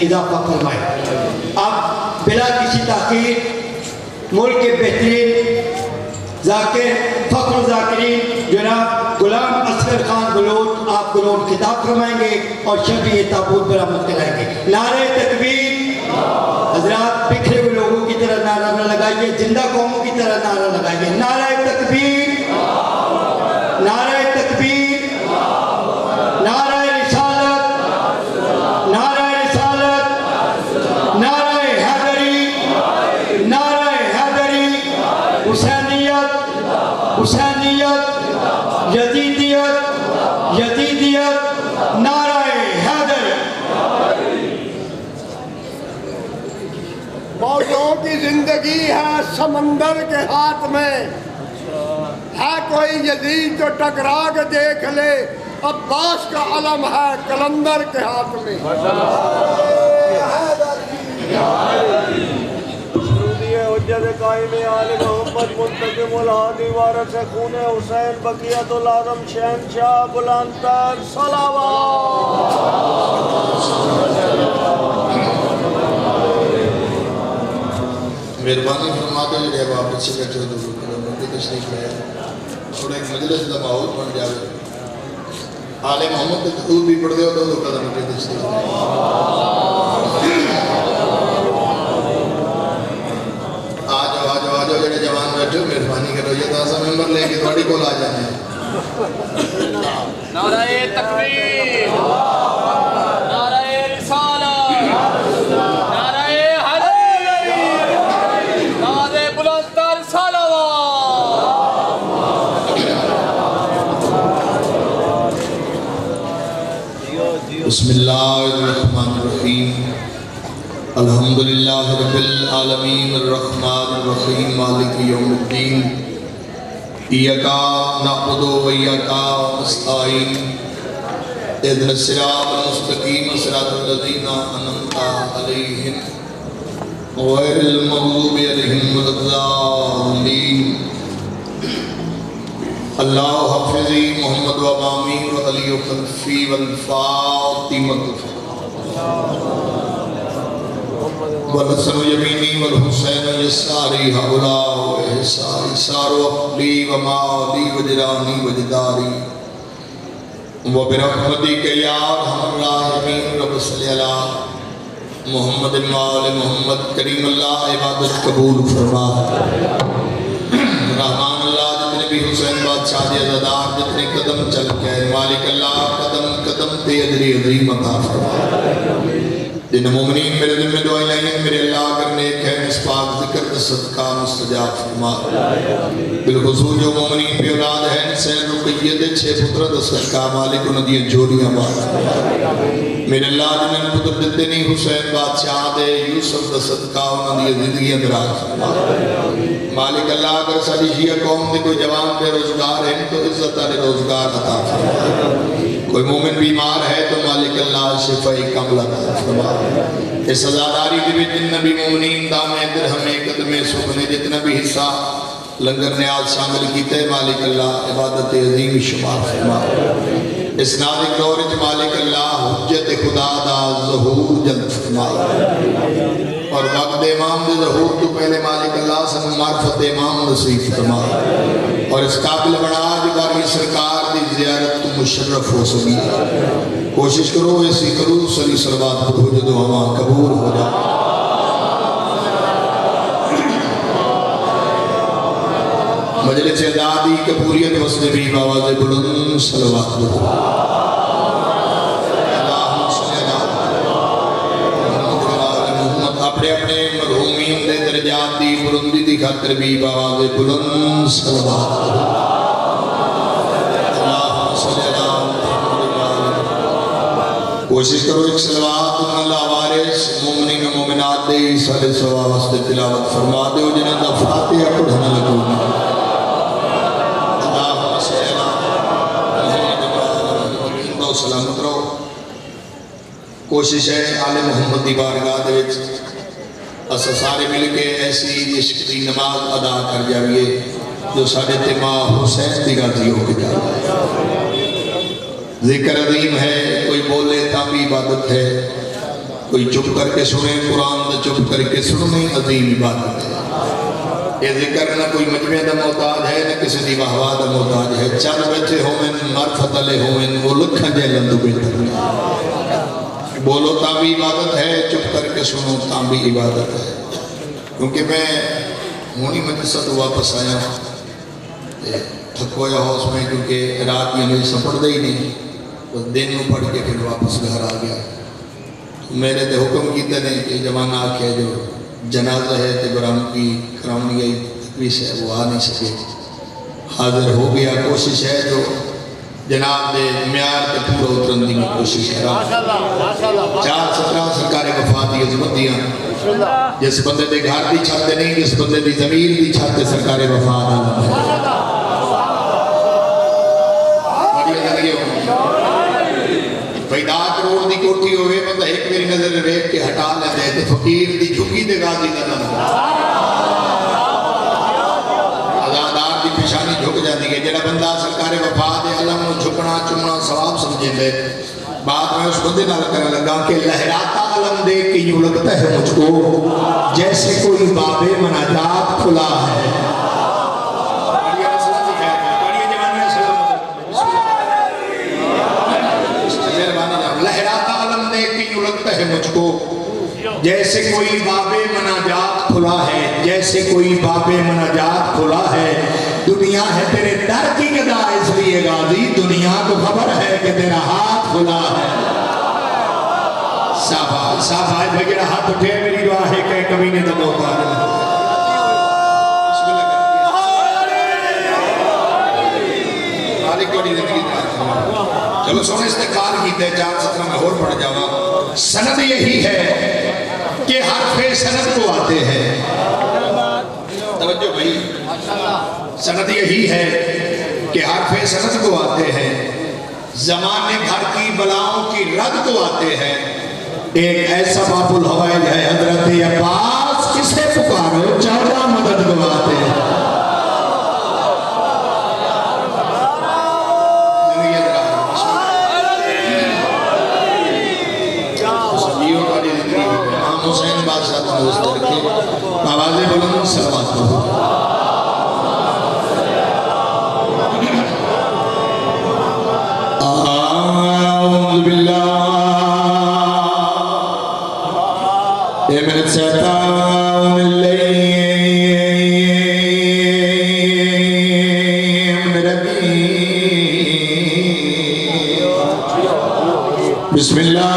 इजाफा फरमाए। अब बिला किसी ताकीर मुल्क के बेहतरीन जाकिर फख्र जाकिरीन जनाब गुलाम असगर खान बलोच आप गुलाम खिताब फरमाएंगे और शफी ताबूत बरामद कराएंगे। नारे तकबीर। हजरात बिखरे हुए लोगों की तरह नारा न लगाइए, जिंदा कौमों की तरह नारा लगाइए। नारे तकबीर, नारे तकबीर, नारे रिसालत, नारे रिसालत, नारे हैदरी, नारे हैदरी, हुसैनियत, हुसैनियत, यजीदियत, यजीदियत, नारे हैदरी। मौजों की जिंदगी है समंदर के हाथ में, है कोई यजीद जो टकरा के देख ले, अब्बास का अलम है कलंदर के हाथ में। हुसैन बकियतुल आज़म शहंशाह बुलंदतर मेहरबानी फरमा दो जो आप पीछे बैठे हो तो तशरीफ है और एक मजलिस का माहौल बन जाए। आले मोहम्मद के दूर भी पढ़ दो तो कदम पे तशरीफ है। आ जाओ जेडे जवान बैठे हो मेहरबानी करो ये तासा मेंबर लेके थोड़ी कोल आ जाने। नारे तकबीर, नारे रिसालत, नारे हैदरी, नारे बुलंदतर सलावत। बिस्मिल्लाहिर्रहमानिर्रहीम अल्हम्दुलिल्लाहि रब्बिल आलमीन अर्रहमानिर रहीम मालिकि यौमिद्दीन इय्याका नअबुदु व इय्याका नस्तईन इहदिनस सिरातल मुस्तकीम सिरातल लज़ीना अनअमता अलैहिम गैरिल मग़ज़ूबि अलैहिम वलद्दालीन। अल्लाह हफ़िज़ी मोहम्मद व मामी व अली व खल्फ़ी वल फ़ातिमतु वल हसन यमीनी वल हुसैन यसारी हौला व इहसारी सारो अक़ली व माली व जिरानी व जिदारी व बिरहमतिक या अरहमर राहिमीन। रब सल्लि अला मुहम्मद व आले मुहम्मद। करीम अल्लाह इबादत कबूल फरमा। रहमान अल्लाह जितने भी हुसैन बादशाह के अज़ादार जितने कदम चल के आए मालिक अल्लाह कदम कदम पे अजरी अज़ीम अता फरमा। जिन मोमिनीन मेरे दिल में दुआएं लाई मेरे अल्लाह करने के निस्पाक ज़िक्र का सदका मुस्तजाब फरमा। बिलखुसूस जो मोमिनीन पे औलाद है हुसैन रुकैया दे 6 पुत्र दा सदका मालिक उन्हां दी जोड़ियां बात मेरे अल्लाह जिन्हें पुत्र दिते नहीं हुसैन बादशाह दे यूसुफ दा सदका उन्हां दी जिंदगी दराज फरमा। मालिक अल्लाह अगर साडी शिया कौम के कोई जवान बेरोजगार है तो इज्जत वाले रोजगार अता फरमा। कोई मोमिन बीमार है तो मालिक अल्लाह शिफाई कामिल अता फरमा। इस अज़ादारी दे विच जिन्ना भी मोमिनीन दामे दिरहमे कदमे सुखने जितना भी हिस्सा लंगर न्याज शामिल कीते मालिक अल्लाह इबादत अजीम शुमार फरमा। इस नाज़िक दौर च मालिक अल्लाह हुज्जत खुदा दा ज़हूर जल्द फरमा और वक्त इमाम दे ज़हूर तो पहले मालिक अल्लाह सन मार्फत इमाम नसीब फरमा और इस काबिल बना बारी सरकार की ज़ियारत तो मुशर्रफ हो सकी। कोशिश करो ऐसी करो सली सलवात पढ़ो जो दुआ कबूल हो जाए। मजलिस आज़ादी कबूलियत वस्ते भी आवाज़ बुलंद सलवात पढ़ो। अपने अपने मरहूमीन दे दर्जात दी बुलंदी दी खातिर भी आवाज़ बुलंद सलवात पढ़ो। कोशिश करो एक सलवात लावारिस मोमिनीन मोमिनात दे सारे सवा वास्ते तिलावत फरमा दो जिन्हां दा फातिहा पढ़न लगो। सलामत रहो। कोशिश है आले मोहम्मद की बारगाह दे विच अस सारे मिल के ऐसी इश्क की नमाज अदा कर जाइए जो साढ़े ते मां हुसैन की राजी हो के जाए। जिक्र अजीम है कोई बोले ता भी इबादत है कोई चुप करके सुने कुरान तो चुप करके सुननी अजीम इबादत है। ये जिक्र न कोई मजमे का मोहताज है न किसी की वाहवाह का मोहताज है। चल बैठे होवन मरफत अले होवन वो लखन जय लंदू बेहतर बोलो ता भी इबादत है, चुप करके सुनो ता भी इबादत है। क्योंकि मैं होनी मदरसा तो वापस आया थकोया हाउस में, क्योंकि रात में मेरी पढ़ता ही नहीं तो दिन में पढ़ के फिर वापस घर आ गया। तो मेरे तो हुक्म किए ने कि जमाना आख्या जो जनाजा है तो बरामदगी करानी गई तकलीफ है वो आ नहीं सके, हाजिर हो गया। कोशिश है जो जनाब के म्यार के पूरा उतरन की कोशिश है। 4-17 सरकारी वफात की अजमतियाँ जिस बंदे के घर की छत नहीं, जिस बंदे की जमीन की छत सरकारी वफात भाई 10 करोड़ की कोठी हो बंदा एक मेरी नजर वेख के हटा लेंदे तो फकीर की झुकी दे गाजी का नाम अजादार की पेशानी झुक जाती है। जो बंदा सरकारी वफा दे अलम झुकना चुमना सवाब समझे बात में उस बंदे नाल करने लगा कि लहराता अलम देख के यूं लगता है मुझको जैसे कोई बाबे मनाजात खुला है। लहराता अलम देख के यूं लगता है मुझको जैसे कोई बाबे मनाजात खुला है, जैसे कोई बाबे मनाजात खुला है। दुनिया है तेरे दर की गदा इसलिए गाजी दुनिया को खबर है कि तेरा हाथ खुला है। शाबाश शाबाश भाई जरा हाथ उठे मेरी दुआ है कि कभी ने तो मौका चलो सोने इस्तेगफार कीते 4-17 में और पढ़ जावा। सनद यही है कि हरफे सनद को आते हैं। तवज्जो भाई, सनद यही है कि हरफे सनद को आते हैं, जमाने भर की बलाओं की रद को आते हैं। एक ऐसा बाबुल हवाइज है हजरत अब्बास किसे पुकारो 14 मदद को आते हैं। हुसैन बादशाह आवाज़ें बुलंद सलवात आऊज़ु बिल्लाहि मिनश शैतानिर रजीम बिस्मिल्लाह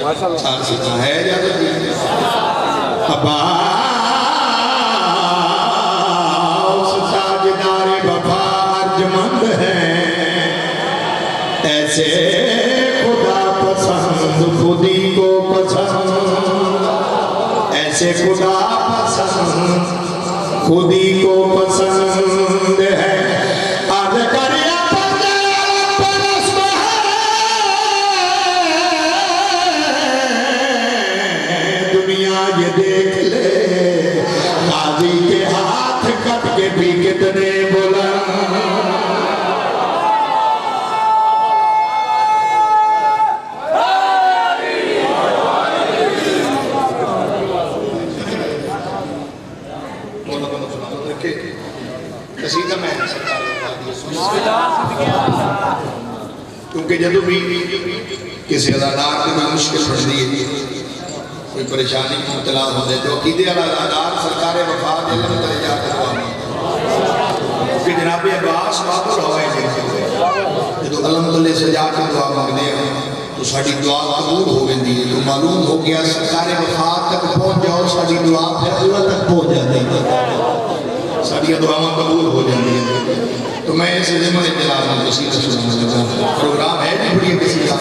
चार सीटा है या तो अब्बास साजदारे वफा अर्जमंद है, ऐसे खुदा पसंद खुदी को पसंद, ऐसे खुदा पसंद खुदी को पसंद है। दुनिया ये देख ले गाजी के हाथ कट के भी कितने बोला। क्योंकि जदों भी किसी अदादार की कोई मुश्किल पड़ती है, कोई परेशानी मुबतला होते तो अकीदे वाला अदादार सरकार वफा दे लम करे जाके दुआ कि जनाब अब्बास बाबुल हवाए जो अलहमदुलिल्लाह से जाके दुआ मांगते हैं तो साड़ी दुआ कबूल हो गई है। तो मालूम हो गया सरकार वफा तक पहुँच जाओ, साड़ी दुआ फिर अल्लाह तक पहुँच जाती है, साड़ियाँ दुआवां कबूल हो जाती हैं। तो मैं इस ज़िम्मे जलाल प्रोग्राम है जी बड़ी किसी का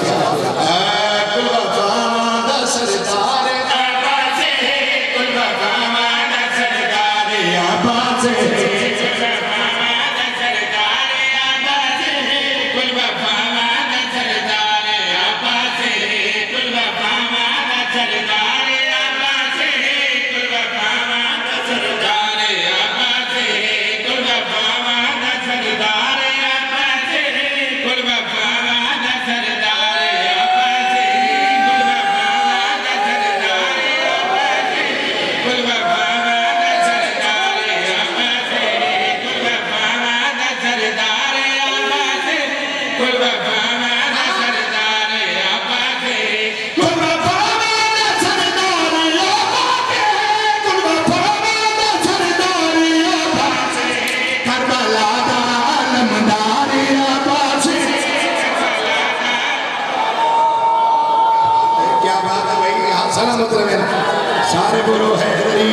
सारे बोलो हैदरी।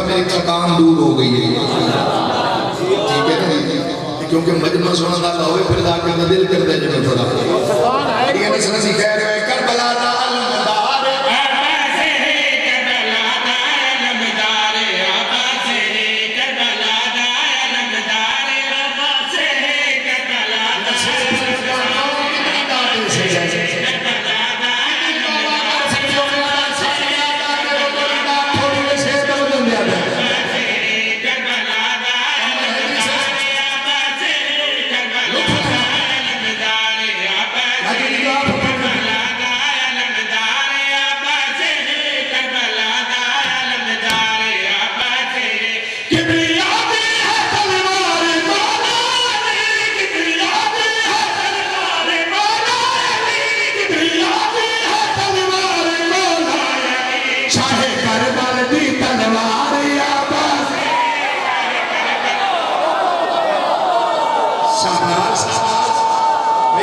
मेरी थकान दूर हो गई है, ठीक है ना, क्योंकि मजमा सुना था हो फिर जाके दिल कर दे जब थोड़ा खैर करबला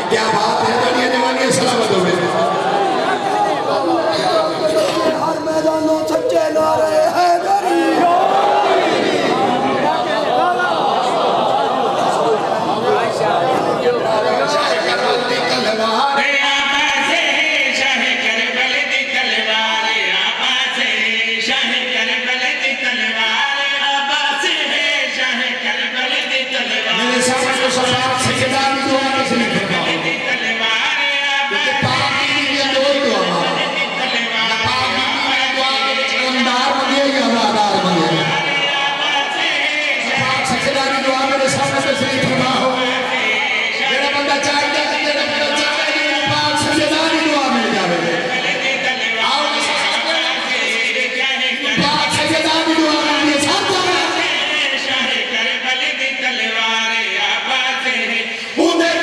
क्या बात है, दुनिया जवानी सलामत हो गई। हर मैदानों सच्चे नारे हैदरी। मेरे सामने तो सरदार सेकेदार दुआ किसी ने उन्हें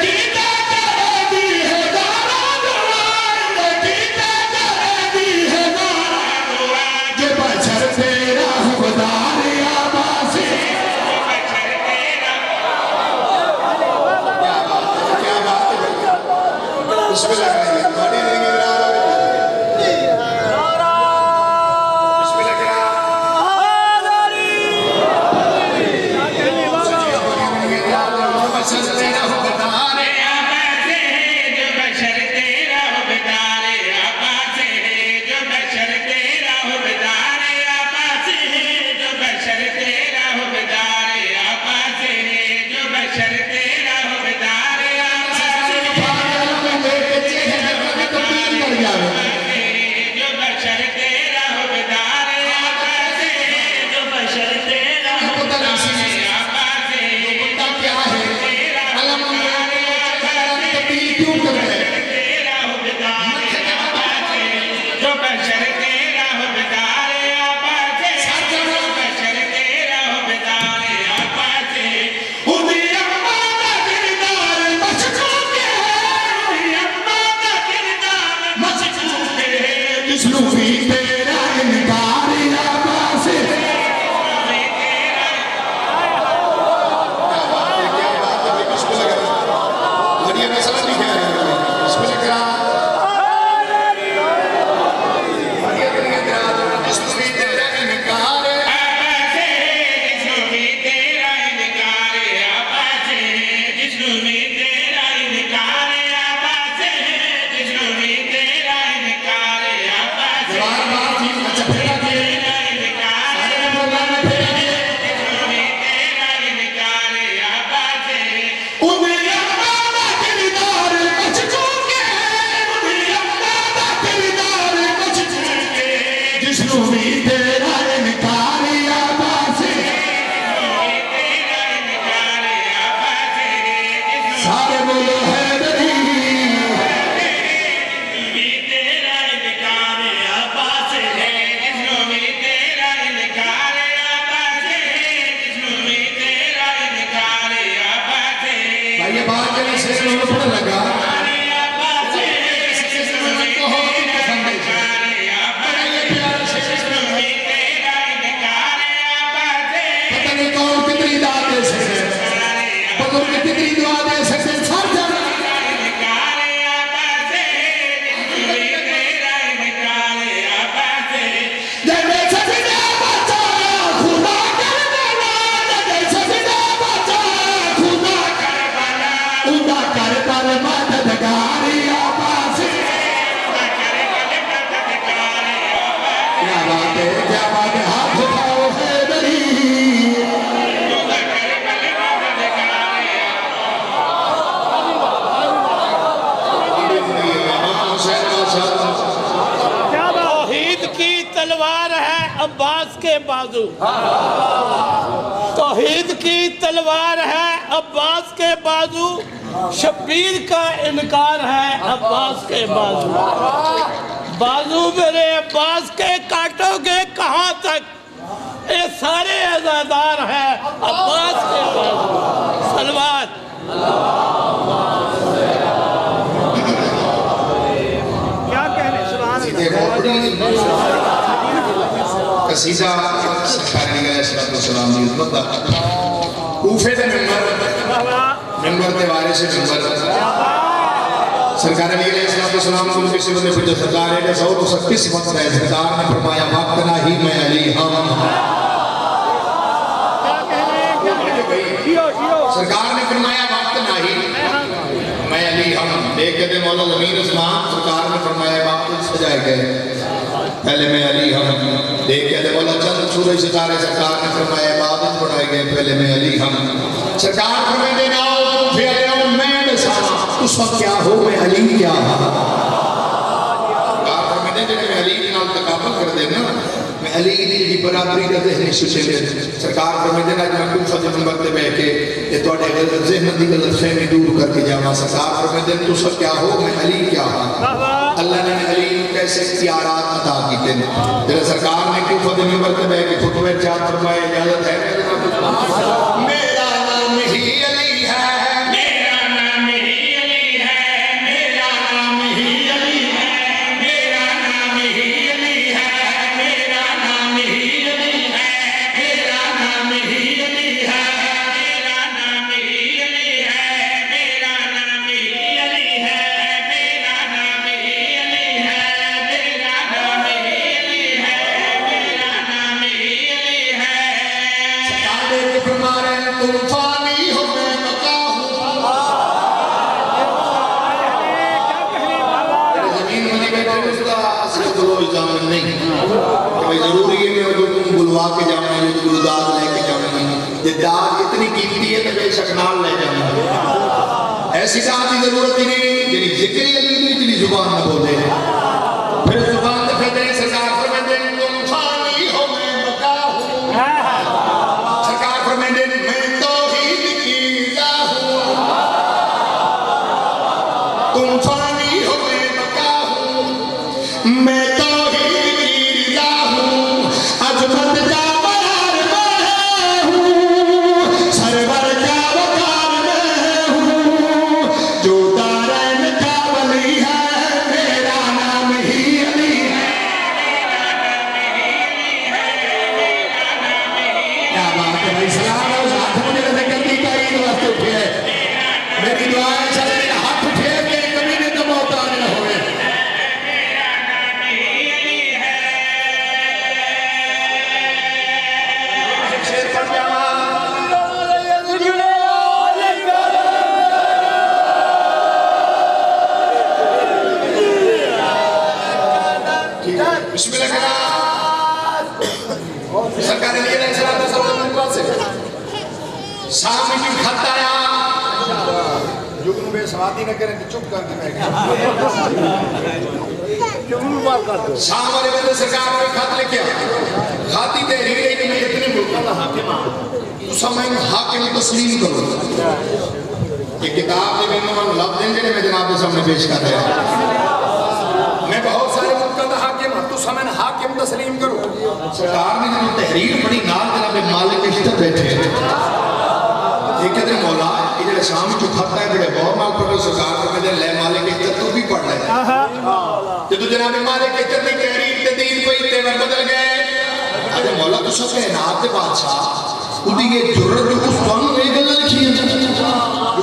शेर पढ़ने लगा अब्बास के बाजू, तौहीद की तलवार है अब्बास के बाजू, शब्बीर का इनकार है अब्बास के बाजू। बाजू मेरे अब्बास के काटोगे कहाँ तक, ये सारे अज़ादार हैं अब्बास के बाजू। सलवात क्या कहने कसीदा सरकार ने सलाम दी उम्मत दा कूफे दे मेंबर के वारिस से मेंबर सरकार ने सलाम को किसी बंदे पे जो सरकार है 137 वक्त है सरकार ने फरमाया वक्त ना ही मैं अली हम। सरकार ने फरमाया वक्त ना ही मैं अली हम। देख के मौला ज़मीन उस्मान सरकार ने फरमाया वक्त सजाए गए पहले मैं अली हम। देख के बोला चंद सूरज सितारे सरकार ने फरमाया इबादत बनाए गए पहले मैं अली हम। सरकार फरमाते ना फिर मैं बसा उस वक्त क्या हो मैं अली क्या सरकार फरमाते हैं मैं अली के नाम तकाबल कर देना मैं अली की बराबरी का ज़हन सोचे। सरकार फरमाते हैं मैं कूफा दे मंबर पे बैठ के ये तोड़े गलत ज़हन दी गलतफहमी दूर करके जावा। सरकार फरमाते हैं तुस क्या हो मैं अली क्या अल्लाह ने अली कैसे इख्तियारात अता कीते ने जब सरकार ने कूफा दे मंबर पे बैठ के खुतबे चार फरमाए इजाजत है मेरा नाम ही अली है मेरा नाम ही अली है मेरा नाम ही अली है मेरा नाम ही अली है मेरा नाम ही अली है मेरा नाम ही अली है मेरा नाम ही अली है मेरा नाम ही अली है मेरा नाम ही अली है मेरा नाम ही अली है मेरा नाम ही अली है। सरकार ने फरमाया तुम फानी हो मैं बका हूं। जमीन में बैठे उसका असली तो जान नहीं कि भाई जरूरी है मैं जो तुम बुलवा के जाना है जो दाद लेके जाना है ये दाद इतनी कीमती है तो बेशक नाल ले जाना ऐसी दाद की जरूरत ही नहीं जिनी जिक्र अली की जिनी जुबान न बोले फिर जुबान तो फिर सरकार फरमाते तुम फानी हो मैं बका हूं। सरकार फरमाते मैं तौहीद की इज़ा हूं तुम फानी हो मैं बका हूं मैं तौहीद की इज़ा हूं अजमत जावार मैं हूं सरवर जावकार मैं हूं जो दारैन का वली है मेरा नाम ही अली है क्या बात है भाई सलाम और हाथ मुझे जल्दी का ईद वास्ते उठे मेरी दुआ है चले हाथ उठे के कभी नहीं तो मोहताज न होवे शेर पढ़ जावा बिस्मिल्लाह सरकार ने लिए सामने की खत आया जुगनू बेसवादी न करें कि चुप करके बैठ शाम वाले बंदे सरकार ने खत लिखे खाती तहरीर है कि मैं इतने मुल्कों का हाकिम हूं तो समय हाकिम तस्लीम करो ये किताब में मैंने लफ्ज़ हैं जिन्हें मैं जनाब के सामने पेश कर रहा हूं मैं बहुत सारे मुल्कों का हाकिम हूं तो समय हाकिम तस्लीम करो। सरकार ने जो तहरीर पढ़ी नाल जनाब मालिक इश्तर बैठे एक कहते मौला ये जो शाम चो खाता है बड़े बहुत माल पढ़ो सरकार को कहते ले मालिक के तू भी पढ़ ले जब जनाब मालिक के तहरीर ते दीन कोई तेवर बदल गए अरे मौला तो सब कायनात के बादशाह उदी के जरूरत उस तोन में गल लिखी है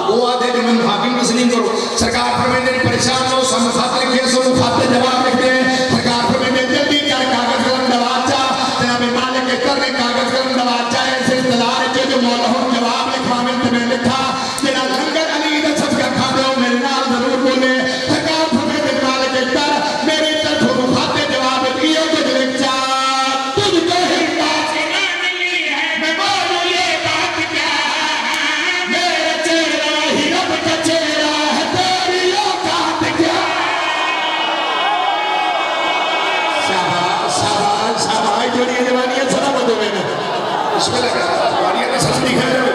वो आदे जो मन हाकिम तस्लीम करो सरकार फरमाते हैं परेशान हो सम खाते लिखे सो खाते जवाब लिखते हैं सरकार फरमाते हैं जल्दी कर कागज कलम दवाचा जनाब मालिक के करने कागज कलम दवाचा ऐसे इंतजार है जो मौला हो जवाब लिखवाने में लिखा तेरा लंगर अली दा सबका खा दो मेरे नाल जरूर बोले सरकार फरमाते हैं मालिक के कर मेरे तरफ को खाते जवाब दियो तो लिख जा तुझको ही बात नहीं है मैं बोलूं ये बात क्या मेरा चेहरा ही रब का चेहरा है तेरी औकात क्या शाबाश शाबाश शाबाश जोड़िए जवानियां सदा बदो मैंने इसमें लगा जवानियां का सच दिखा रहे हो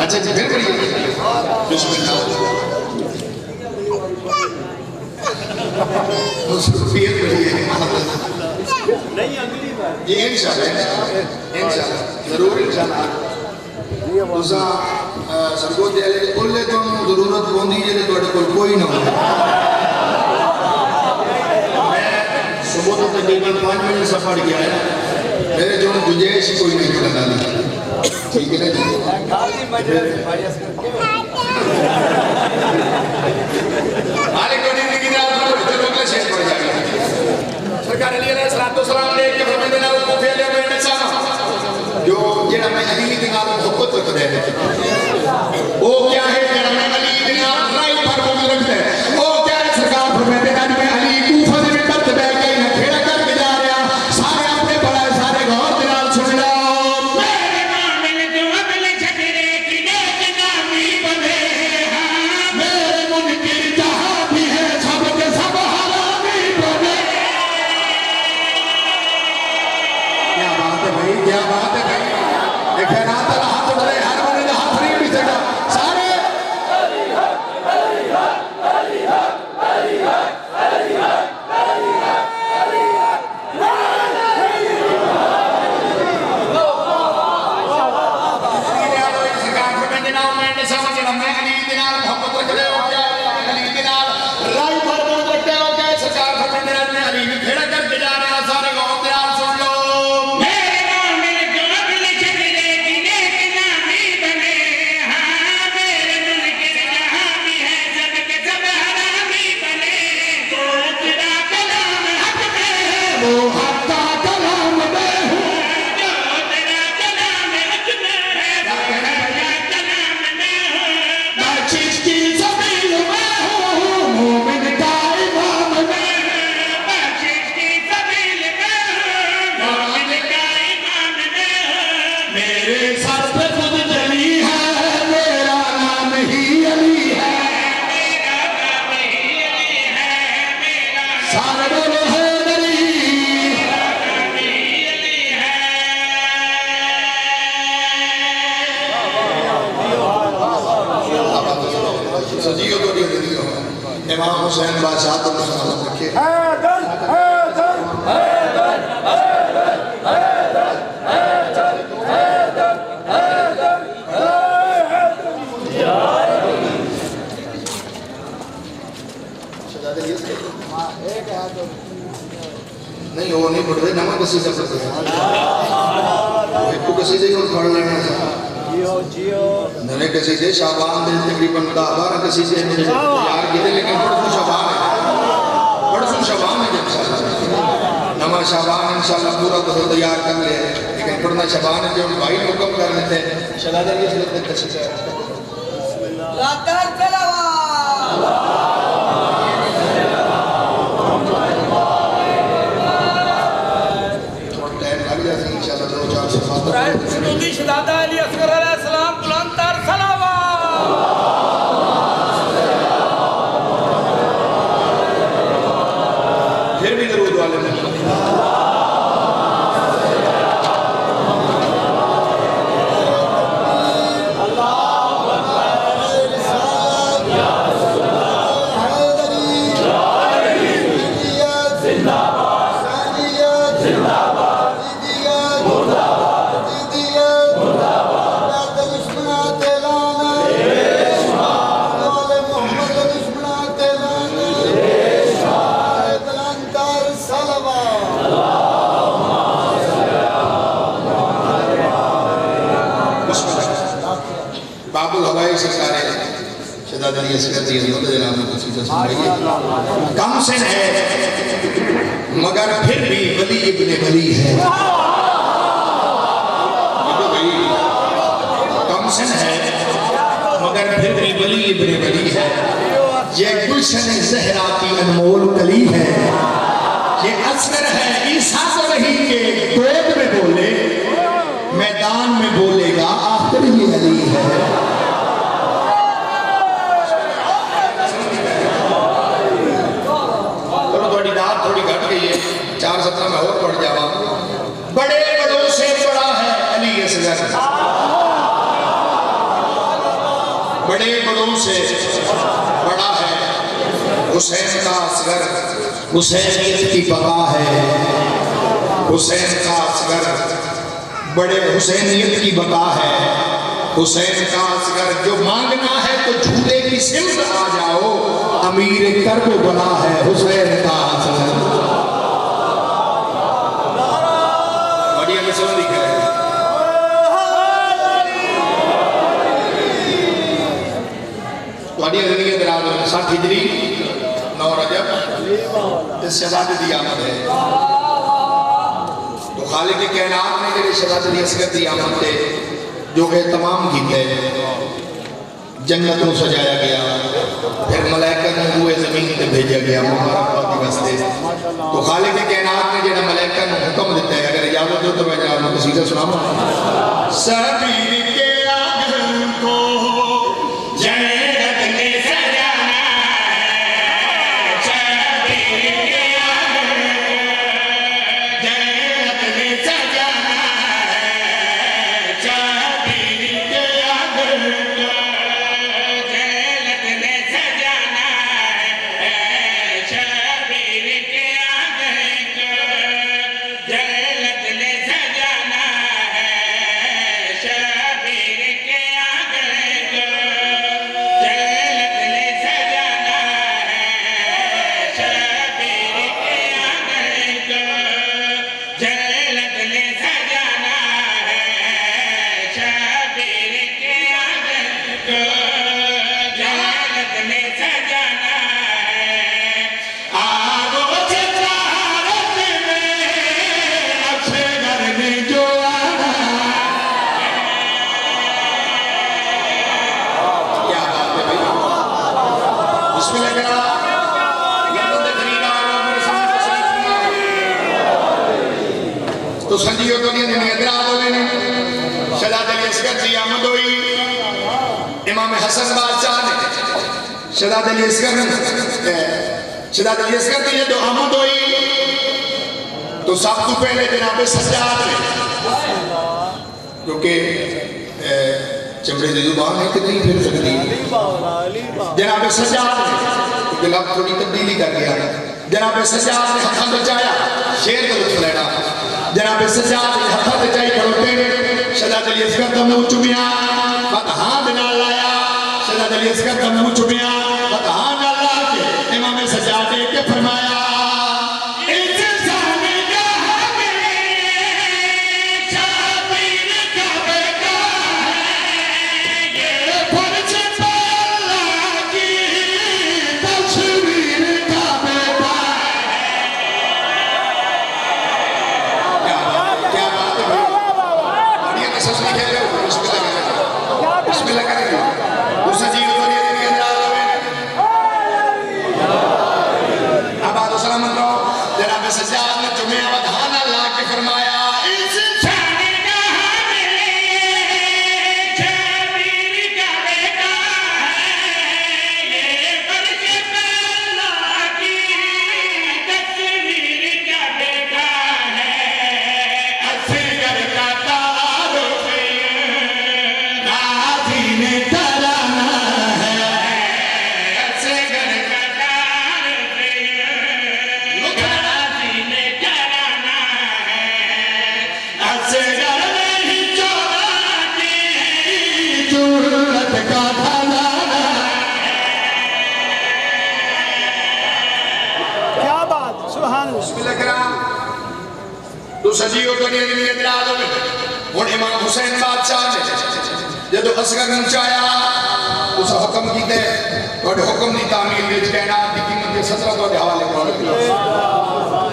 अच्छा जी फिर करिए बिस्मिल्लाह फिर करिए नहीं अगली बार ये इंशाल्लाह जरूर इंशाल्लाह उसा सरगो दे कोले तो जरूरत होंदी जे तोड़े कोई ना हो मैं सुबह तो तकरीबन 5 मिनट सफर किया है मेरे जो गुंजाइश कोई नहीं करना ठीक है ना मालिक को जिंदगी में आप लोग चलो के शेष पड़ जाएगा सरकार अली अलैहि सलाम ने के फरमाते ना वो फेले में नशा जो जेड़ा मैं अली के नाम मोहब्बत रखते हैं वो क्या है जेड़ा मैं अली के नाम राइट पर वो रखते हैं वो क्या है सरकार फरमाते ना मैं अली कूफा में कत बैठ के ना खेड़ा करके जा रहा सारे अपने बड़ा सारे गौर के नाल सुन लो क्या बात है भाई खैरात हाथ उठ रहे हर बने हाथ इमाम हुसैन बादशाह तो सलामत रखे। हैदर हैदर हैदर हैदर हैदर हैदर हैदर नहीं वो नहीं पढ़ते नवा कसीदा पढ़ते एक कसीदे को पढ़ लेना जियो जियो नए कसीदे शाबान में तकरीबन 10-12 कसीदे यार कितने लेकिन परसों शाबान है परसों शाबान है इंशाल्लाह नवा शाबान इंशाल्लाह पूरा तो तैयार कर ले लेकिन पढ़ना शाबान है जो भाई ने हुक्म कर देते हैं शहजादे की हजरत का कसीदा लाकर चलावा शुरूदी शहजादा अली असगर अलैहिस्सलाम बुलंदतर सलावा फिर भी दरूद वाले ने कम से है मगर फिर भी वली इब्ने वली है कम से है मगर फिर भी वली इब्ने वली है ये गुलशन ज़हरा की अनमोल कली है ये असगर है ईसा तो नहीं के गोद में बोले मैदान में बोलेगा आखिर ये अली है थोड़ी घट गई है 4-17 में और बढ़ जावा बड़े बड़ों से बड़ा है अली असगर बड़े बड़ों से बड़ा है हुसैन का असगर हुसैनियत की बका है हुसैन का असगर बड़े हुसैनियत की बका है हुसैन का असगर जो मांगना है तो झूले की सिमत आ जाओ अमीर कर्ब बना है हुसैन का असगर बढ़िया मिसल लिखा है बढ़िया जिंदगी दराज 60 हिजरी 9 रजब इस शहजादे की आमद है तो खालिक के कायनात ने जेडे शहजादे दी असगर की आमद थे जो कि तमाम कीते जन्नत को सजाया गया फिर मलाइका ने हुए जमीन पे भेजा गया मुबारकबाद वास्ते तो खालिक के कायनात ने जेड़ा मलाइका ने हुक्म दिता है अगर इजाजत हो तो मैं जनाब को कसीदा सुनाऊं सबीर के आंगन को जन्नत ने सजाना है सबीर के आंगन जन्नत ने सजाना है सबीर के आंगन तो संजियो दुनिया ने नियतराज होने ने शहजादे अली असगर की आमद हुई इमाम हसन बादशाह ने शहजादे अली असगर की जो आमद हुई तो सब तो पहले जनाब सज्जाद ने क्योंकि चमड़े की जुबान है कि नहीं फिर सकती जनाब सज्जाद ने क्योंकि लफ्ज़ थोड़ी तब्दीली कर गया जनाब सज्जाद ने हथा बचाया शेर का लुत्फ लेना जनाब सज्जाद ने हथा बचाई खड़ोते शहजाद अली असगर दा मुंह चुमिया फतहा बिना लाया शहजाद अली असगर दा मुंह चुमिया फतहा ना ला के इमाम सज्जाद ने के फरमाया इमाम हुसैन बादशाह ने जब असगर चाया उस हुक्म कीते हुक्म की तामील विच कायनात की कीमत के 17 के हवाले कर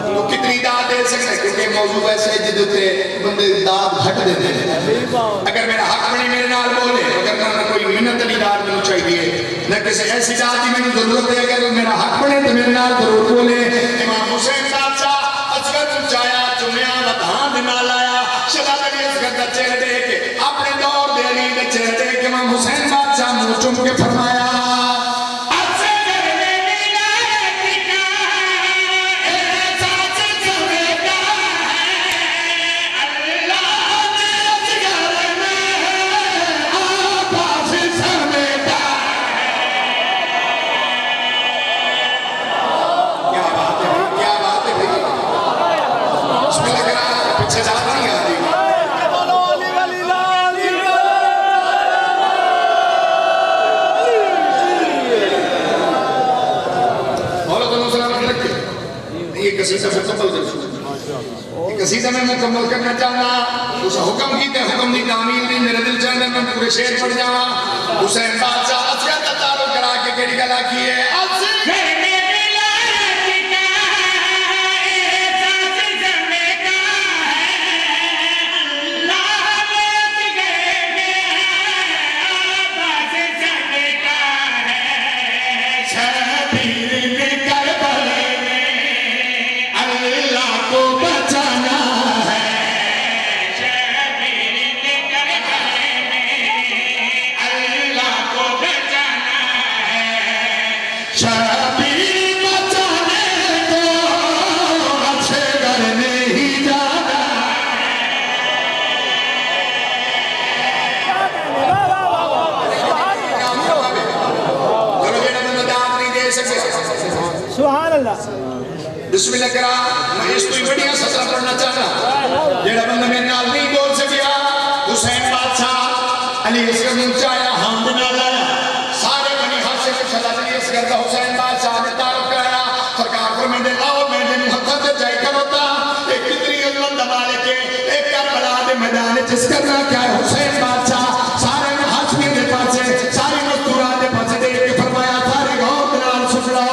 तो कितनी दाद दे सकते क्योंकि मौजू ऐसे जिदे ते बंदे दाद घट देते हैं अगर मेरा हक बनी मेरे नाल बोले अगर ना कोई मिन्नत अली दाद मैनू चाहिए न किसी ऐसी दाद की मैनू जरूरत है अगर मेरा हक बने तो मेरे नाल जरूर बोले इमाम हुसैन बादशाह असगर चाया चुमिया वधान दे नाल आया शहजाद अली असगर दा चेहरा देख के अपने दौर दे अली दे चेहरा देख के इमाम हुसैन बादशाह मुंह चुम के फरमाया कसीदा में मुकम्मल करना चाहना उस हुक्म की हुक्म की तामील नहीं मेरे दिल चाहता मैं पूरे शेर पढ़ जावा हुसैन बादशाह असगर का तारुफ करा के केड़ी गल आखी है बिस्मिल्लाह करा मैं इस कोई बढ़िया सतरा पढ़ना चाहता जेड़ा बंदा मेरे नाल नहीं बोल सकिया हुसैन बादशाह अली असगर ने चाया हम बिना लाया सारे बनी हाशिम शहजाद अली असगर का हुसैन बादशाह ने तारुफ कराया सरकार को मैंने लाओ मैंने मुहब्बत से जाय करता एक कितनी अल्लाह दबाले के एक करबला दे मैदान जिस करना क्या है हुसैन बादशाह सारे हाशिम के पास सारे मस्तूरा के पास देख के फरमाया सारे गांव के नाल सुन लो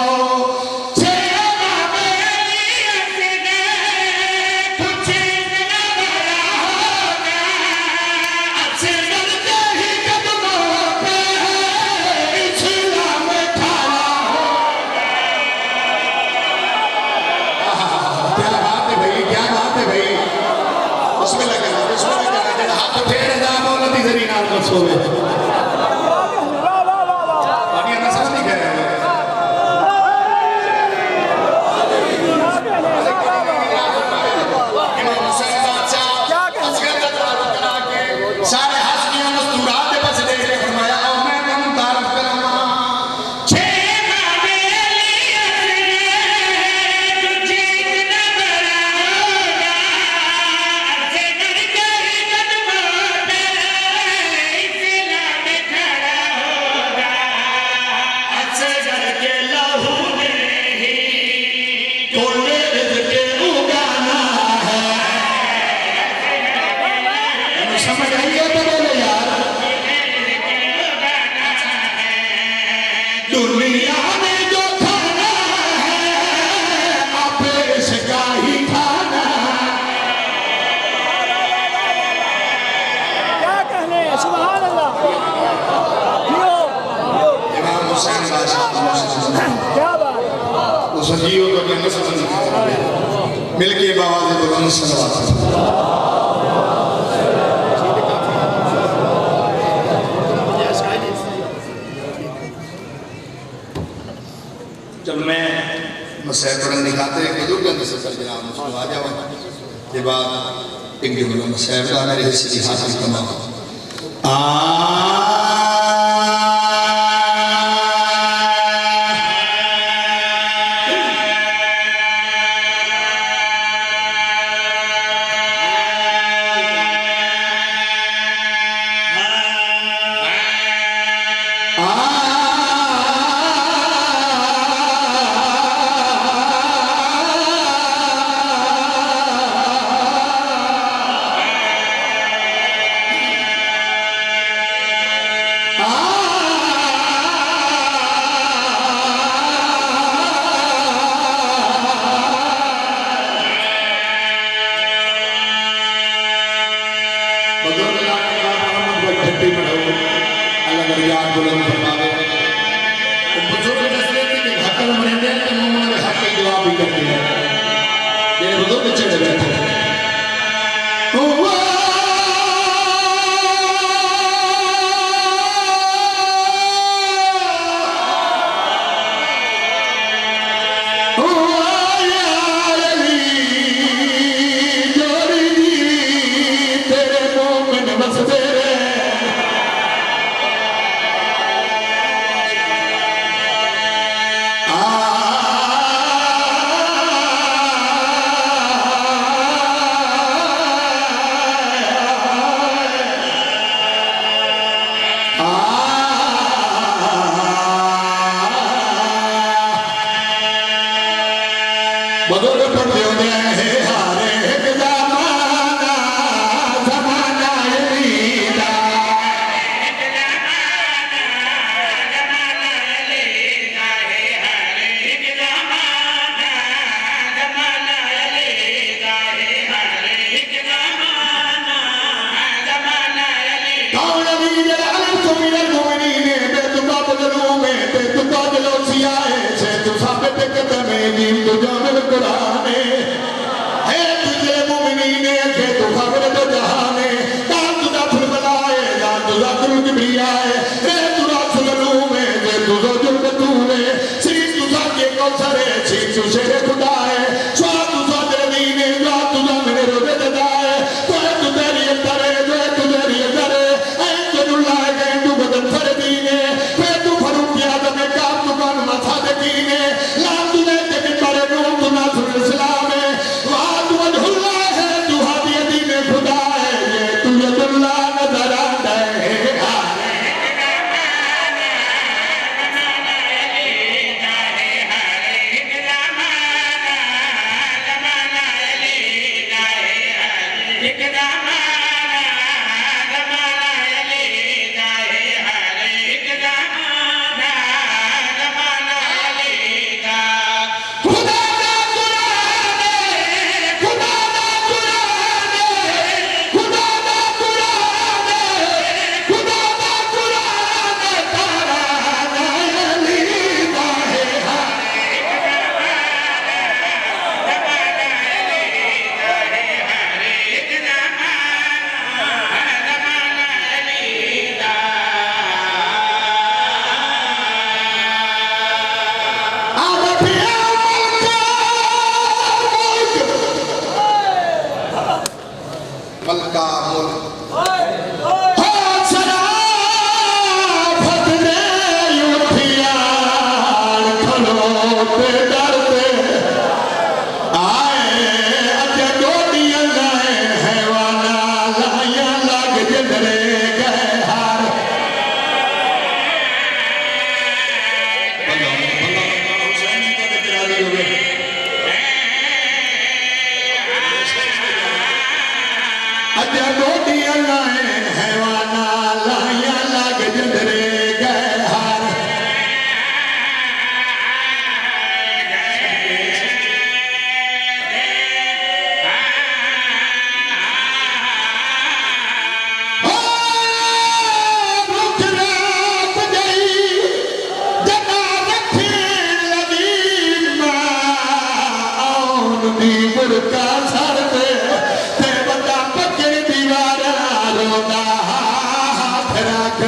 क्या बात वो संजीव तो के नस्ल मिलके बाबा दे बुलंद सलवात जब मैं मसैब पढ़न दिखाते हैं बुजुर्ग के अंदर से जनाब मुझको आ जाओ के बाद एक जुमला मसैब का मेरे हिस्से की हासिल करना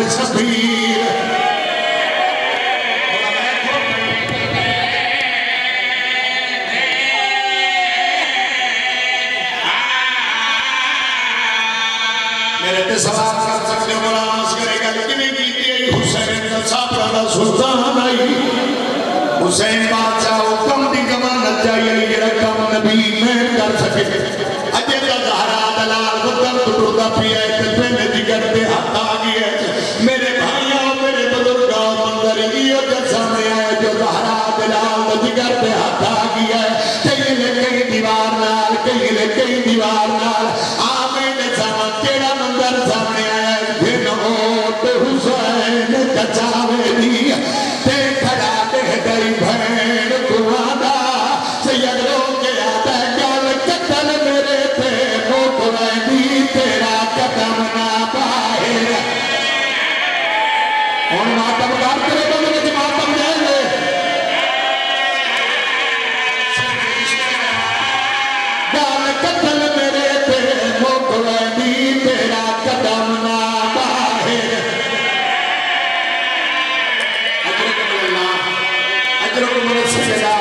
फिर शबीर मेरे ते सवाल कर सकते हो गुलाम करेगा लेकिन हुसैन का साबरा सुल्तान आई हुसैन बादशाह हुक्म दी जमानत चाहिए ये रकम नबी में कर सके अजय का ज़हरा दलाल वतन टुटदा पिया ते पहले जिगर पे हाथ आ गया मेरे भाइयों मेरे बुजुर्गों मंदिर यो के सामने आया जो ज़हरा दलाल जिगर पे हाथ आ गया कई दीवार नाल कई दीवार नाल आमें सामने केड़ा मंदिर सामने आया फिर हो तो हुसैन कचावे दी ते खड़ा दे गई भैन कुआदा सैयद के आता गल कतल मेरे पे मोकरदी तेरा कदम ना पाए हुन मातम कर तेरे बंदे विच मातम जाएंगे गल कतल मेरे पे मोकरदी तेरा कदम ना पाए अजरक मेरे सजदा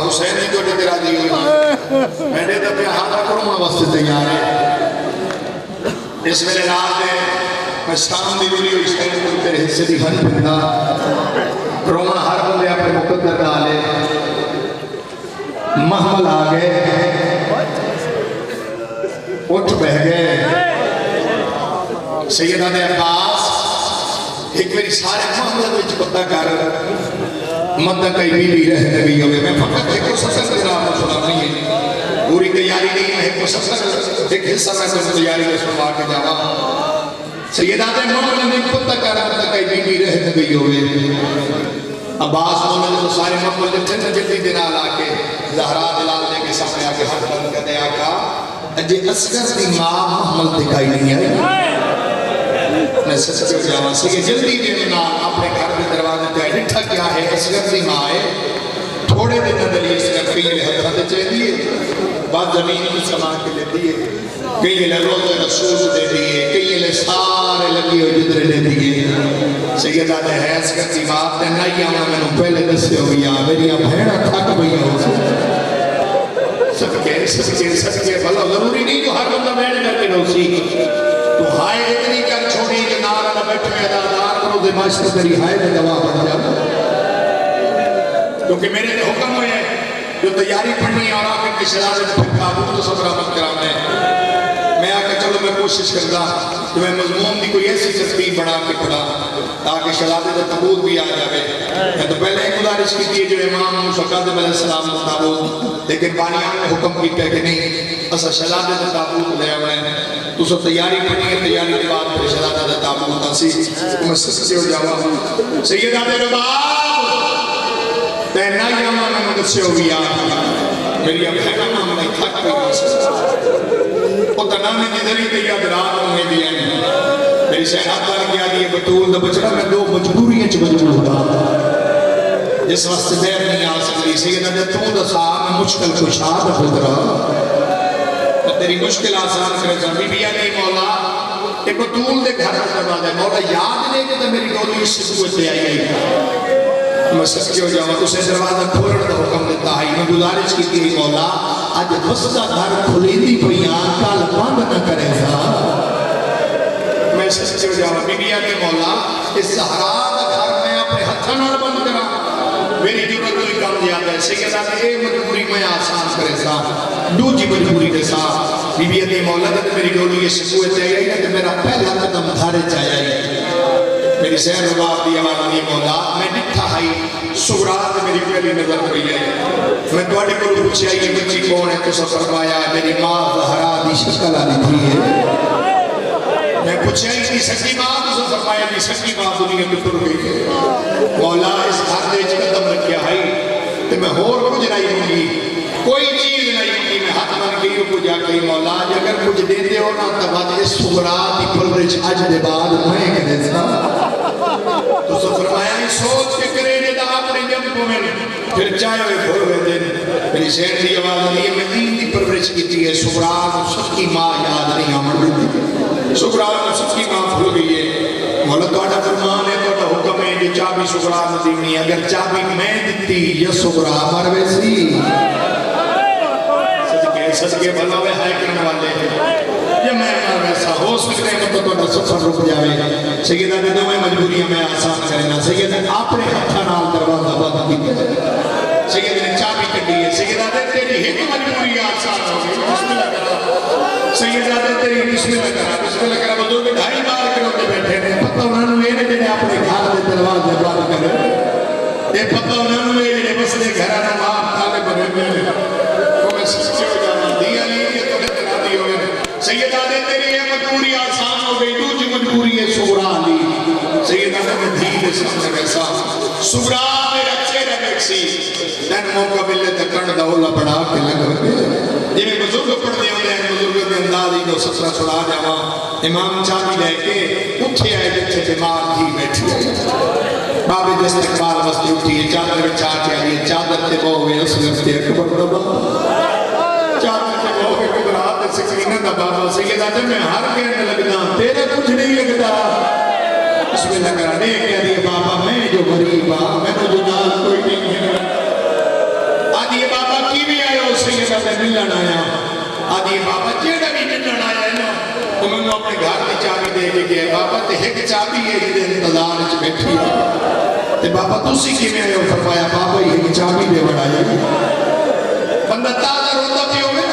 हुसैन को राजी हुई मैंने तो हाथ करूँ वास्ते तैयार है इस वेले रात मैं शाम की जुड़ी हुई को तेरे हिस्से की हर पिंदा रोना हर बंदे अपने मुकद्दर डाले महमल आ गए उठ बह गए सैयदा ने अब्बास एक मेरी सारे महमल में पता कर मत कई बीवी रह गई होवे मैं फकत एक सत्संग के नाम सुना नहीं है पूरी तैयारी नहीं है एक सत्संग एक हिस्सा मैं तो तैयारी में सुनवा के जावा सैयदा ने मोहम्मद ने पता कर मत कई बीवी रह गई होवे अब्बास मोहम्मद तो सारे मोहम्मद जल्दी जल्दी दिन आके ज़हरा दलाल ने के सामने आके हाथ बंद कर दिया का अजय असगर दी मां मोहम्मद दिखाई नहीं आई मैं सच जावा से जल्दी दिन ना अपने घर के दरवाजे पे डिठा क्या है असगर दी मां है थोड़े दिन अंदर इसका पीले हाथ दे दिए बाद जमीन की समा के ले दिए कई ले रोज़ रसूल दे दिए कई ले सारे लगी हो जिधर ले दिए सैयदा ने है असगर दी मां ते नहीं आवा मैंने पहले दस्यो या मेरी बहन थक गई हो सबके भला जरूरी नहीं जो हर बंदा बैठ करके रोसी तो हाय इतनी कर छोड़ी कि नाल ना बैठे अदादार करो दे मास्टर तेरी हाय में दवा बन जा क्योंकि मेरे ने हुक्म हुए जो तैयारी पढ़नी और आके के शरारत पे काबू तो सबरा मत कराना है मैं आके चलो मैं कोशिश करता कि मैं मजमून की कोई ऐसी तरतीब बना के पढ़ा ताकि शरारत का तबूत भी आ जाए मैं तो पहले एक गुजारिश की थी जो इमाम मुसक्कद अलैहिस्सलाम का ताबूत लेकिन बानियां ने हुक्म किया कि नहीं असा शरारत का ताबूत ले आना है तो सब तैयारी करनी है तैयारी के बाद फिर शरारत का ताबूत आसी मैं सच से हो जावा सैयदा दे बाप ते ना यामा मैं दस्यो भी याद मेरी बहना मामला थक गई वो तनाने की दरी ते याद रात होने दिया मेरी शहनात बन गया दी बतूल दा बचड़ा मैं दो मजबूरियां च मजबूर हुआ जिस वास्ते देर नहीं आ सकती सैयदा जब तू दसा मैं मुश्किल कुशा दा पुत्रा मैं तेरी मुश्किल आसान करे जा बीबिया नहीं मौला ये बतूल दे घर दा दरवाजा मौला याद नहीं कि तो मेरी डोली इस कुएं पे आई गई मैं सच्ची हो जाऊं उसे दरवाजा खोलने का हुक्म देता है मैं गुजारिश की थी मौला आज बसदा घर खुलेंदी पईयां कल बंद न करेगा मैं सच्ची हो जाऊं बीबिया के मौला इस सहारा का घर मैं अपने हाथों नाल बंद करा मेरी जरूरत कोई कम ज्यादा है सैयदा ये मजबूरी मैं आसान करे सा दूसरी मजबूरी के साथ बीबिया के मौला ने मेरी डोली इस कुएं पे आई तो मेरा पहला कदम धारे च आया मेरी शहर बाप की आवाज नहीं मौला मैं डिठा है सुगरात मेरी पहली नजर पई है मैं ਤੁਹਾਡੇ ਕੋਲ ਪੁੱਛਿਆ ਇਹ ਬੱਚੀ ਕੌਣ ਹੈ ਤੁਸੀਂ ਫਰਮਾਇਆ मेरी मां ज़हरा दी शक्ल वाली थी है मैं पूछा इसकी सच्ची मां तुझे फरमाया दी सच्ची मां दुनिया में टुर गई है मौला इस घर दे विच कदम रखया है ते मैं होर कुछ नहीं होंगी कोई चीज नहीं होंगी मैं हाथ मन के को जाके मौला अगर कुछ दे दे हो ना तो बाद इस सुगरात दी परवरिश आज दे बाद मैं करे सा तो फरमाया सोच के करे ने दा अपने जम को में फिर चाहे वे भूल गए मेरी शहर की आवाज नहीं मैं दीन की परवरिश की है सुगरात सच्ची मां याद नहीं आमड़ दी सुगरात सच्ची मां भूल गई है मौला तोड़ा फरमान है तोड़ा हुक्म है जो चाबी सुगरात ने देनी अगर चाबी मैं देती ये सुगरात मरवे सी सदके भला वे हाय करने वाले ये मैं वैसा हो सकते हैं तो तोड़ा सफर रुक जावे सैयदा ने मैं मजबूरियां में आसान करना सैयदा अपने हाथ नाल दरवाजा बंद कीता सैयदा ने चाबी कड्डी है सैयदा ने तेरी एक मजबूरी आसान हो गई बिस्मिल्लाह करा सैयदा ने तेरी बिस्मिल्लाह करा बुजुर्ग ढाई बार करते बैठे ने पता उन्होंने ये ने अपने घर दे दरवाजे बंद करे ये पता उन्होंने ये ने बस दे घर ना मां ताले बने ने को मैं सच्चे हो जाना दिया नहीं ये तो करा दी हो सैयदा ने तेरी ये मजबूरी आसान हो गई दूसरी मजबूरी है सुगरा ली सैयदा ने धी दे सामने कैसा सुगरा मेरा चेहरा देखसी तन मौका मिले तो कण दौला बढ़ा के लग गए जिवें बुजुर्ग पढ़दे होंदे हैं बुजुर्ग दे अंदाज ही दो ससरा सुना जावा इमाम चाबी लेके उठे आए जिथे बीमार थी बैठी है बाबे दे इस्तकबाल मस्ती उठी चादर बिछा के आई चादर ते बोवे उस वक्त अकबर दबा चादर ते बोवे कुबरात सकीना दा बाबा सैयदा ते मैं हर कहने लगदा तेरे कुछ नहीं लगदा बिस्मिल्लाह करा दे कह दिए बाबा मैं जो गरीब हां मैंने जो नाल कोई नहीं है आदि बाबा की भी आयो सैयदा ते मिलन आया आदि बाबा जेड़ा भी मिलन आया है ना तो मैंने अपने घर की चाबी दे के गया बाबा ते एक चाबी है जिहदे इंतजार च बैठी है ते बाबा तुसी किवें आयो फरमाया बाबा ये चाबी दे बनाया बंदा ताजा रोंदा पियो में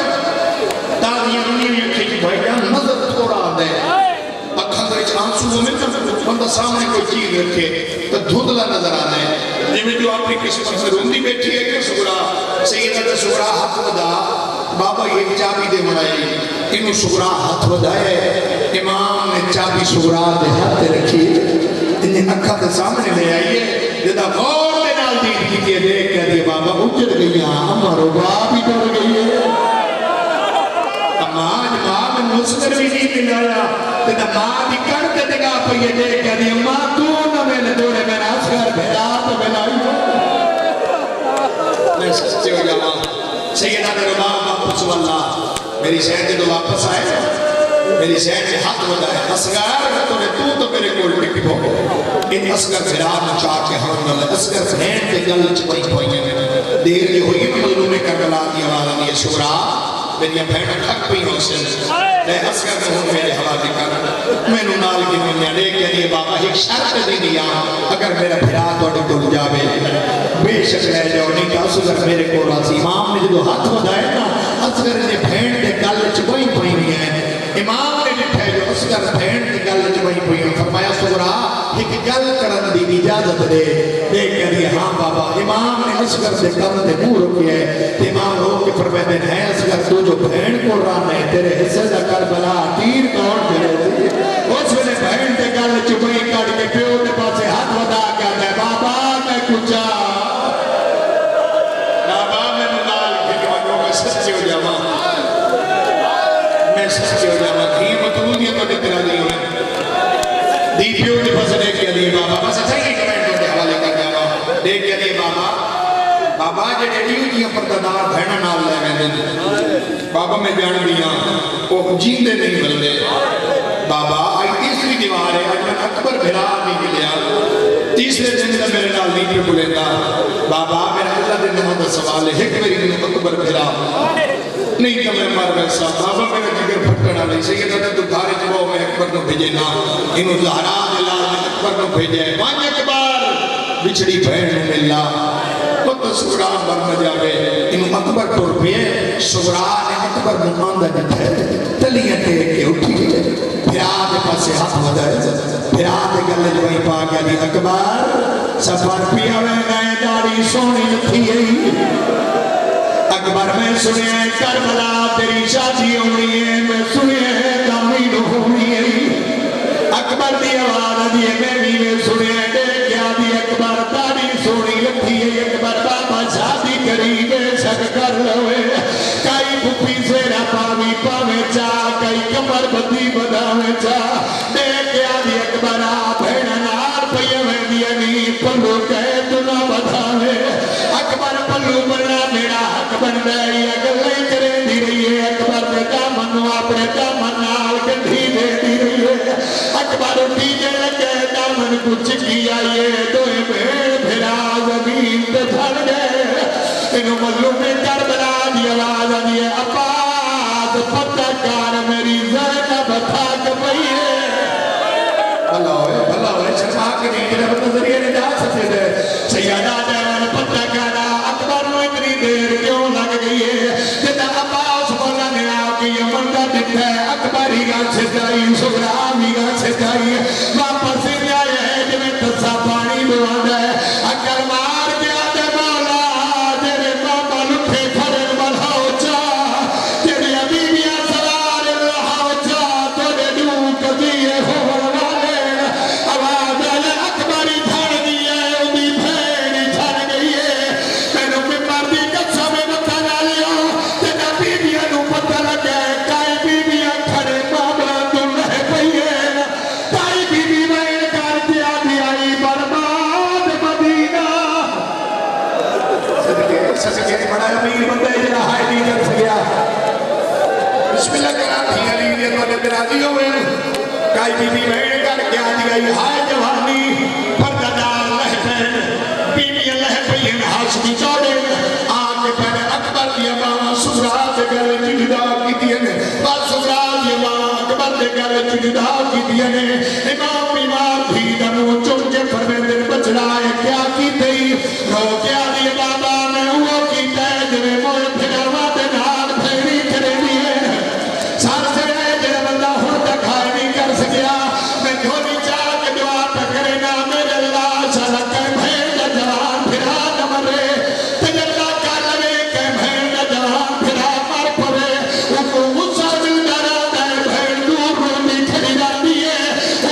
ताजियां रुनी अखी च भाई जान नजर थोड़ा आंदा है अखां दे विच आंसू हो में बंदा सामने कोई चीज रखे तो धुंधला नजर आना है जिवें जो अपनी किस्मत से रोंदी बैठी है कि सुगरा सैयदा ते सुगरा हाथ वधा बाबा ये चाबी दे बनाई इन्हों सुगरा हाथ वधाए इमाम ने चाबी सुगरा दे हाथ रखी इन्हें अखा के सामने ले आइए जदा गौर दे नाल दीद की देख के दी बाबा उजड़ गई अम्मा रोबा भी डर गई है अम्मा जवाब मुस्कर भी नहीं मिलाया ते मां दी कण ते निगाह पई देख के दी अम्मा तू ना मेरे जोड़े मेरा असगर भेजा तो मिलाई मैं सच्चे हो जावा सैयदा ने रुबाब वापस वाला मेरी शहर जो वापस आए मेरी शहर से हाथ बढ़ाए असगर तू तो मेरे कोल टिक पो इन असगर फिरार मचा के हम न असगर फैन के गल च पई पई देर जो हुई मजलूमे करबला की आवाज आई शुक्रा मेरी बहन थक पई हो से मैं असगर को मेरे हवाले कर मैनू नाल की मैं ले के लिए बाबा एक शर्त दी दिया अगर मेरा फिरा तोड़े कोल जावे बेशक रह जाओ नहीं तो असगर मेरे कोल आसी इमाम ने जो हाथ बढ़ाए ना असगर ने बहन के गल च पई पई है इमाम ने लिखा जो असगर बहन की गल च पई पई फरमाया सुगरा एक गल करन दी इजाजत दे देख के दिए हां बाबा इमाम ने असगर से कम दे मुंह रोके इमाम रोक के फरमाते हैं असगर तू जो बहन को रान है तेरे हिस्से दा करबला तीर कौन करे उस वेले बहन के गल च पई काट के प्यो के पासे हाथ वधा के आंदा बाबा मैं कुछ ला देख के नहीं बाबा बाबा जेडे ड्यूटियां परदादार बहना नाल ले वेंदे बाबा मैं जान दिया वो जींदे नहीं मिलते बाबा आज तीसरी दीवार है आज मैं अकबर भिरा नहीं मिलिया तीसरे दिन का मेरे नाल नहीं पे बुलेगा बाबा मेरा अल्लाह दे नाम दा सवाल है एक मेरी दिन अकबर भिरा नहीं तो मैं मर वैसा बाबा मेरा जिगर फटना नहीं सही कहता तू घर च वो मैं अकबर नु भेजे ना इनु ज़हरा दे लाल अकबर नु भेजे वांज अकबर बिछड़ी बहन नु मिला तो सुगरा मर न जावे इनु अकबर टुर पे सुगरा ने अकबर नु आंदा दिखे तलियां टेक के उठी फिरा दे पासे हाथ वधाए फिरा दे गल च वही पा गया अकबर सफर पिया वे गए दाढ़ी सोनी लथी अकबर मैं सुनिया करबला तेरी शादी होनी है मैं सुनिया दामी होनी है अकबर दी आवाज दी मैं भी सुनिया दे क्या दी अकबर दाढ़ी सोनी लथी है अकबर बाबा शादी करी बेशक कर लवे कई भुपी से पावी पावे चा कई कमर बदी बदावे चा दे क्या दी अकबर भेड़ नार पय में दिया नी पल्लू कह तू ना बधावे अकबर पल्लू बना मेरा हक बन गई गल करे दी रही है अकबर ने दामन अपने दामन नाल गंढी दे दी रही है अकबर डीजे लगे दामन कुछ किया ये दोए भेड़ भिरा जमीन पे फल गए इन मल्लू में करबला दी आवाज आई है अब्बास पत्रकार मेरी ज़ैनब थक पई है भला होए शर्मा के नहीं तेरे नजरिए ने जा सकते थे सैयदा देवन पत्रकार अकबर नु इतनी देर क्यों लग गई है जिदा अब्बास बोला ने आके यमन का दिखा अकबर ही का छिदाई सुगरा भी का छिदाई वापस ही आया है जिਵੇਂ तस्सा पानी बुआंदा है अकल मार गया ते मौला तेरे बाबा लुठे खड़े बलाओ चा तेरे बीबियां सवार रहाओ चा तोड़े दू कदी होवन वाले आवाज अकबर ही धड़ दी है उदी भेड़ छड़ गई है मैनू मिंबर दी कसम मथा ना लियो तेरा बीबियां नु पता लगे काई बीबियां खड़े बाबा तू रह पई है काई बीबी वैन कर दिया दी आई बर्बाद मदीना सदके बड़ा अमीर बंदा है जरा हाय नहीं कर सकिया बिस्मिल्लाह करा थी अली ने तोने ते राजी होवे काई बीबी वैन कर के आ दी आई हाय जवानी पर्दादार लहबन बीबियां लह पई हाशमी चौड़े आके पहले अकबर दी मां सुगरा दे घर च जुदा कीतियां ने बस सुगरा दी मां अकबर दे घर च जुदा कीतियां ने इमाम बीमार थी दा मुंह चुम के फरमांदे बचड़ा है क्या कीते रो क्या दी बाबा मैं वो कीता जिवें मोर फिरावा दे नाल फेरी करेनी है सार से जेड़ा बंदा हुण तक हाय नहीं कर सकिया मैं धोनी चाह के दुआ टकरे ना मेरे अल्लाह साला कह भेड़ दा जवान फिरा न मरे तजल्ला कर लवे कह भेड़ दा जवान फिरा मर पवे उनको गुस्सा मिलदा रहता है भेड़ दूर रोनी खड़ी रहती है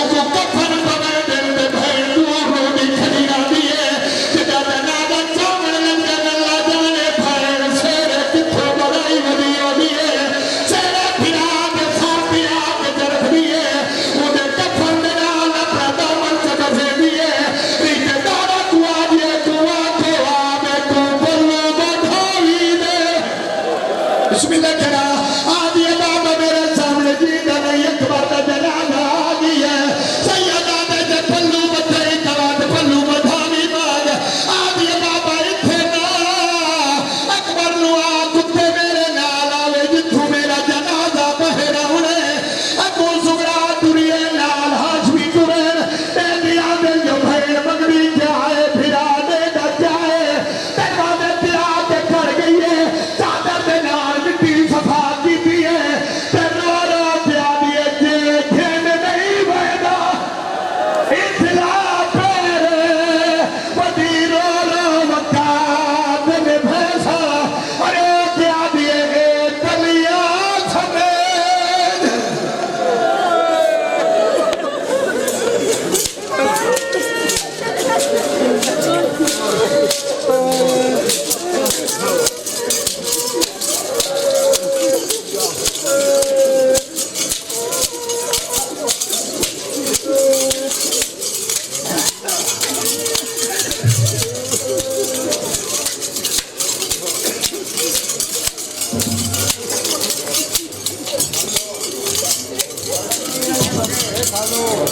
उनको कफन पवे दिल में भेड़ दूर रोनी खड़ी रहती है जिदा जना दा चावल लंगा अल्लाह जाने भेड़ शेर किथों बड़ाई वदी होदी है शेर फिरा के सर फिरा के जरखदी है उदे कफन दे नाल अपना दामन चकसे दी है रीते दाड़ा कुआ दिए कुआ के आवे को बल्लो बधाई दे बिस्मिल्लाह करा आदि बाबा मेरे सामने जी दा नहीं अकबर दा जनाजा आ गया सैयदा दे पल्लू बधाई करा ते पल्लू बधाई मांग आदि बाबा इथे ना अकबर नु आ कुत्ते मेरे नाल आवे जिथों मेरा जनाजा बहरा हुणे अगो सुगरा तुरिए नाल हाशमी तुरे ते दिया दे जो भेड़ मंगड़ी जाए फिरा दे दा जाए ते बादे पिया के कर गई है चादर दे नाल मिट्टी सफा या